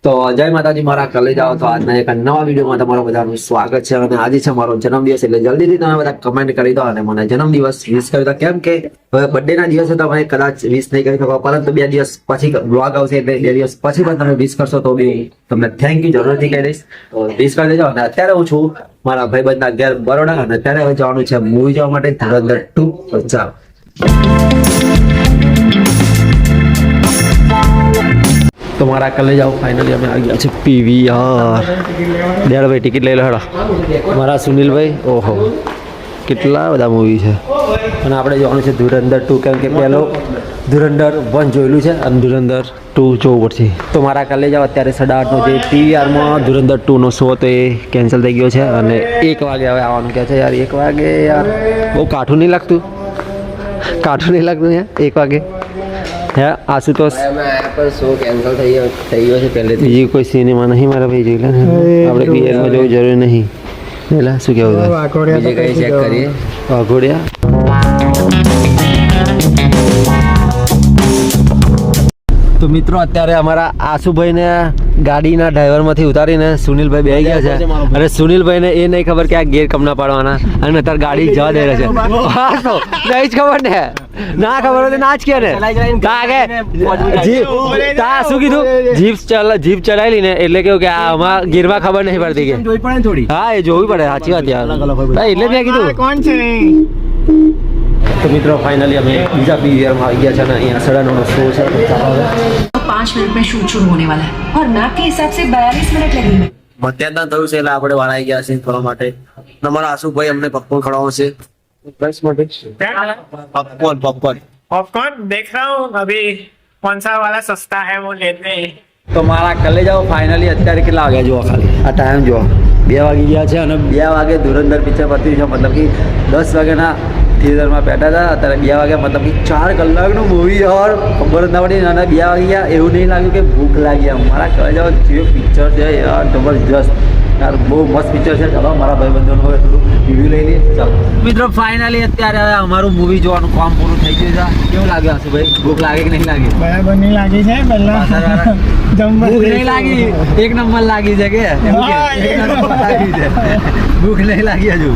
તો જય માતાજી મારા કલે જાઓ તો આજના એક નવા વિડીયોમાં તમારું બધાનું સ્વાગત છે અને આજે છે મારો જન્મદિવસ એટલે જલ્દીથી તમે બધા કમેન્ટ કરી દો અને મને જન્મદિવસ વિશ કરી દો કેમ કે હવે બર્થડે ના દિવસે તમે કદાચ વિશ નહીં કરી શકો પરંતુ 2 દિવસ પછી બ્લોગ આવશે એટલે 2 દિવસ પછી પણ તમે વિશ કરશો તો બી તમને થેન્ક યુ જરૂરથી કહી દઈશ તો વિશ કરી દેજો અને અત્યારે હું છું મારા ભાઈબંધના ઘેર બરોડા અને અત્યારે હવે જવાનું છે મૂવી જોવા માટે ધુરંધર 2 જાવ तो मारा कल जाओ फाइनली हमें आ गया છે પીવીઆર દેડ ભાઈ ટિકિટ લઈ લો હેડો મારા સુનિલ ભાઈ ઓહો કેટલા બધા મૂવી છે અને આપણે જોવાનું છે ધુરંધર 2 કેમ કે પહેલો ધુરંધર 1 જોયેલું છે અને ધુરંધર 2 જોવું પડશે તો મારા કલે જાઓ અત્યારે 8:30 નો જે પીવીઆરમાં ધુરંધર 2 નો શો તો એ કેન્સલ થઈ ગયો છે અને 1 વાગે હવે આવવાનું કહે છે યાર 1 વાગે યાર બહુ કાઠું નહીં લાગતું યાર 1 વાગે હે આશુતોષ શો કેન્સલ થઈ ગયો છે પહેલેથી બીજી કોઈ સિનેમા નહીં મારા ભાઈ જોઈ લે ને આપણે પીએલમાં જવું જરૂરી નહીં પેલા શું કેવું બીજે કઈ ચેક કરીએ વાઘોડિયા તો મિત્રો અત્યારે અમારા આશુભાઈને ગાડીના ડ્રાઈવરમાંથી ઉતારીને સુનિલભાઈ બેસી ગયા છે અને સુનિલભાઈને એ નહીં ખબર કે આ ગેર કમના પાડવાના અને અત્યારે ગાડી જવા દે છે હા તો નહીં જ ખબર ને ના ખબર હોય તો ના જ કે ને શું કીધું જીપ ચલાવેલી ને એટલે કેવું કે આમાં ગીરમાં ખબર નહીં પડતી કે હા એ જોવી પડે સાચી વાત યાર એટલે મેં કીધું કોણ છે तो मित्रों फाइनली हमें बीजा पीवीआर में आ गया है ना यहाँ 9:30 शो है 5 मिनट में शूट शुरू होने वाला है और नाप के हिसाब से 42 मिनट लगेंगे મધ્યાહન થયું છે એટલે આપણે વાળાઈ ગયા છે ફરવા માટે અમારા આશુભાઈ અમને પપ્પોર્ન ખવડાવવાનો છે पॉपकॉर्न देख रहा हूँ अभी कौन सा वाला सस्ता है वो लेते हैं તો મારા કલે જાઓ ફાઇનલી અત્યારે કેટલા વાગ્યા જુઓ ખાલી આ ટાઈમ જુઓ 2 વાગી ગયા છે અને 2 વાગે ધુરંધર પિક્ચર પત્યું છે મતલબ કે 10 વાગ્યાના થિયેટરમાં બેઠા હતા અત્યારે 2 વાગ્યા મતલબ કે 4 કલાકનું મૂવી યાર ખબર જ ના પડી અને 2 વાગી ગયા એવું નહીં લાગ્યું કે ભૂખ લાગી મારા કલે જાઓ જે પિક્ચર છે યાર જબરજસ્ત યાર બહુ મસ્ત પિક્ચર છે ચાલો મારા ભાઈબંધોનું હવે થોડું રિવ્યુ લઈ લઈએ ચાલો મિત્રો ફાઇનલી અત્યારે હવે અમારું મૂવી જોવાનું કામ પૂરું થઈ ગયું છે કેવું લાગ્યું હશે ભાઈ ભૂખ લાગે કે નહીં લાગે બરાબર નહીં લાગી છે પહેલા ભૂખ નહીં લાગી 1 નંબર લાગી છે કે ભૂખ નહીં લાગી હજુ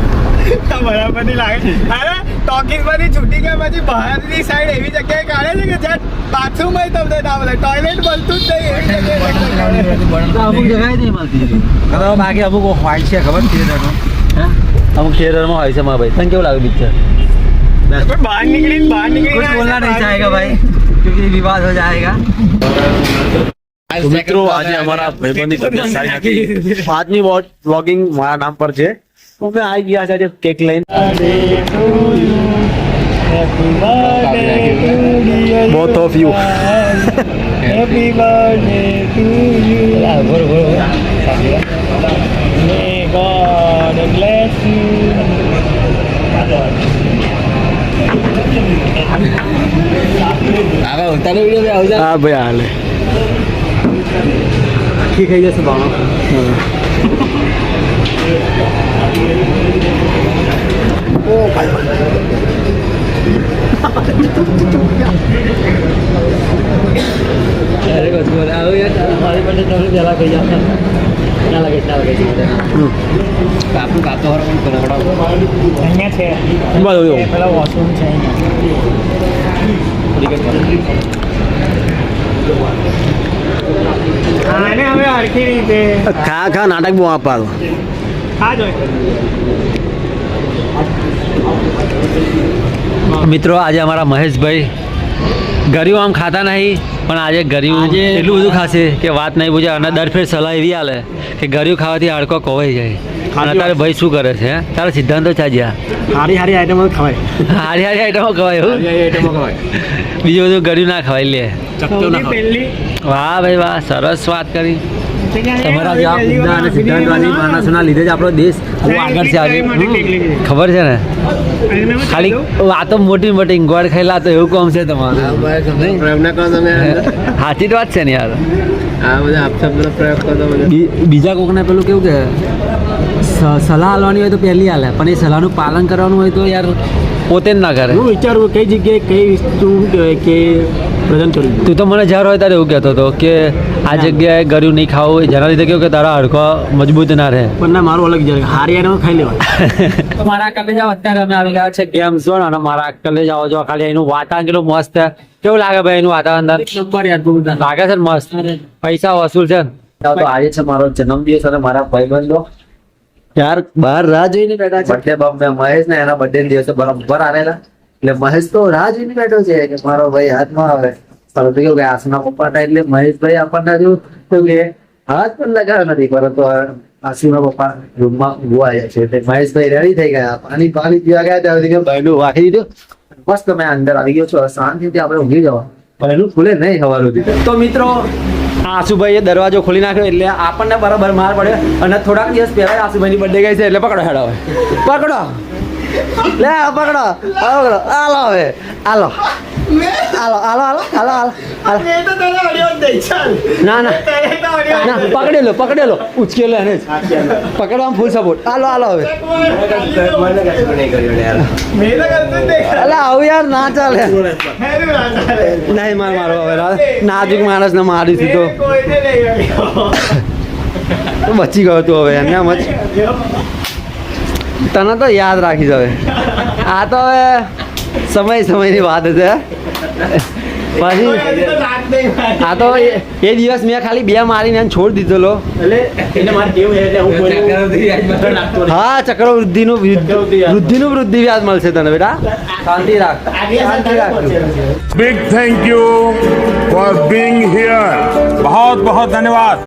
બરાબર નહીં લાગે અરે ટોકીસ માંથી છૂટી ગયા પછી બહારની સાઈડ એવી જગ્યાએ કાઢે છે કે જ્યાં બાથરૂમ હોય તમને ના મળે ટોયલેટ મળતું જ નહીં એવી જગ્યાએ અમુક જગ્યાએ નહીં મળતી બાકી અમુક હોય છે ખબર થિયેટરમાં અમુક થિયેટરમાં હોય છે મારા ભાઈ તને કેવું લાગે પિક્ચર બહાર નીકળી कुछ बोलना नहीं चाहेगा भाई क्योंकि विवाद हो जाएगा तो मित्रों आज हमारा भाईबंधी तबियत सारी નથી આજની વ્લોગિંગ મારા નામ પર છે તો મેં આવી ગયા છે કેક લઈને both of you Happy birthday to you. May God bless you. આગળ ઉતારે વિડિયો આવજા હા ભાઈ હાલે આખી ખાઈ જશે બાણો ઓ ભાઈ અરે બસ બોલ આવો યાર મારી પાસે તમને પેલા કહી જાવ ના લાગે કાપુ કાપતો હર પણ કરો બડા અહીંયા છે બરાબર એ પેલા વોશરૂમ છે આને હવે હરખી રીતે ખા નાટક બહુ આપવાનું આ જોઈ મિત્રો આજે અમારા મહેશભાઈ ગરિયું આમ ખાતા નહીં પણ આજે ગરિયું એટલું બધું ખાશે કે વાત નહીં પૂછે અને દર ફેર સલાહ એવી આલે કે ગરિયું ખાવાથી હાડકો કોવાઈ જાય અને અત્યારે ભાઈ શું કરે છે તારા સિદ્ધાંતો ચાજ્યા હારી આઈટમો ખવાય હારી આઈટમો ખવાય એવું બીજું બધું ગરિયું ના ખવાય લે પહેલી વાહ ભાઈ વાહ સરસ વાત કરી તમારા જેવા ઉમદા અને સિદ્ધાંતવાદી માણસોના લીધે જ આપણો દેશ બહુ આગળ છે આજે ખબર છે ને ખાલી આ તો મોટી મોટી ગોળ ખાયેલા તો એવું કોમ છે તમારું પ્રયોગ ના કરો તમે સાચી જ વાત છે ને યાર આ બધા આપશબ્દનો પ્રયોગ કરો બધા બીજા કોકને પેલું કેવું કે સલાહ આલવાની હોય તો પહેલી હાલે પણ એ સલાહનું પાલન કરવાનું હોય તો યાર પોતે જ ના કરે હું વિચારું કઈ જગ્યાએ કઈ વસ્તુ કે પ્રેઝન્ટ કર્યું તું તો મને જ્યારે હોય ત્યારે એવું કહેતો હતો કે આ જગ્યાએ ગળ્યું નહીં ખાવું જેના લીધે કેવું કે તારા હાડકો મજબૂત ના રહે. પણ ના મારું અલગ જાય હારી યાર ખાઈ લેવા મારા કલે જાવ અત્યારે અમે આવી ગયા છે ગેમ ઝોન અને મારા કલે જાવ જો ખાલી એનું વાતાવરણ કેટલું મસ્ત છે. કેવું લાગે ભાઈ એનું વાતાવરણ નંબર યાર બહુ લાગે છે ને મસ્ત પૈસા વસૂલ છે ને. તો આજે છે મારો જન્મદિવસ અને મારા ભાઈબંધો યાર બહાર રાહ જોઈને બેઠા છે. બર્થડે બમ મહેશ ને એના બર્થડે દિવસે બરાબર આવેલા એટલે મહેશ તો રાહ જોઈને બેઠો છે કે મારો ભાઈ હાથમાં આવે. પરંતુ કેવું કે આસુના પપ્પા હતા એટલે મહેશભાઈ આપણને જો કેવું કે હાથ પણ લગાવ્યો નથી પરંતુ આસુના પપ્પા રૂમમાં ઉભા આવ્યા છે એટલે મહેશભાઈ રેડી થઈ ગયા પાણી પીવા ગયા ત્યાં સુધી બહેનું વાગી દીધું મસ્ત મેં અંદર આવી ગયો છું શાંતિથી આપણે ઊંઘી જવા બહેનું ખુલે નહીં સવાર સુધી. તો મિત્રો આશુભાઈએ દરવાજો ખોલી નાખ્યો એટલે આપણને બરાબર માર પડ્યો અને થોડાક દિવસ પહેલા આશુભાઈની બર્થડે ગઈ છે એટલે પકડો હેડો હવે પકડો લે પકડો પકડો હાલો હવે હાલો હાલો હાલો હાલો હાલો હાલો મેં તો તને audio જ દઈ, ચાલ. ના ના તને તો audio જ ના પકડેલો ઉચકેલો એને જ પકડવામાં ફૂલ સપોર્ટ હાલો હાલો હવે દઈ. મેં તો કરતું જ નહીં. અલા આવું યાર ના ચાલે હેરું ના ચાલે. નહીં મારો હવે નાજુક માણસને મારી મેં તો કોઈને નહીં કર્યો. બચી ગયો તું હવે એમને આમ જ તને તો યાદ રાખીશ હવે આ તો હવે સમયની વાત છે પછી હજી તો રાત નહીં મારી. આ તો એ દિવસ મેં ખાલી 2 મારીને એને છોડી દીધેલો એટલે મારે કેવું એટલે હું કોઈ હા ચક્રવૃદ્ધિનું વૃદ્ધિ વ્યાજ મળશે તને બેટા શાંતિ રાખ શાંતિ રાખ big thank you for being here बहुत बहुत धन्यवाद.